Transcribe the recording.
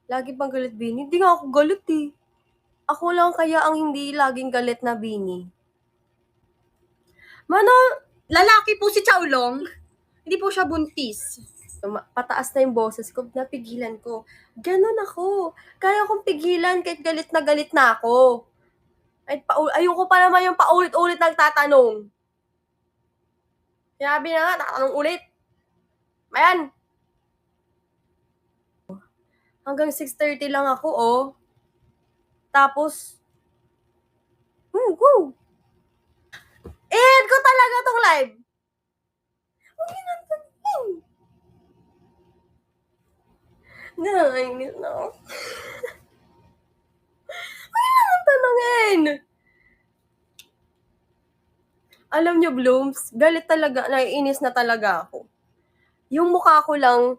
Lagi bang galit, Bini? Hindi nga ako galit eh. Ako lang kaya ang hindi laging galit na Bini. Lalaki po si Chaolong. Hindi po siya buntis. Pataas na yung boses ko, napigilan ko. Ganon ako. Kaya kong pigilan kahit galit na ako. Ayoko pa naman yung paulit-ulit nagtatanong. Sinabi na nga, tatanong ulit. Ayan. Hanggang 6:30 lang ako, oh. Tapos, woo! End ko talaga tong live. Nakainis na ako. Huwag lang tanongin. Alam nyo, Blooms, galit talaga, naiinis na talaga ako. Yung mukha ko lang,